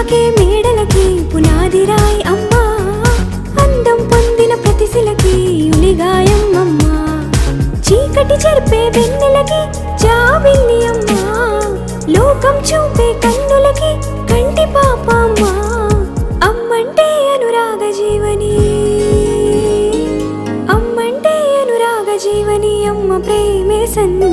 తాకే మేడలకి పునాదిరాయి అమ్మా, అందం పొందిన ప్రతిశిలకి ఉలిగాయం అమ్మా, చీకటి చెరిపే వెన్నెలకి జాబిల్లి అమ్మా, లోకం చూపే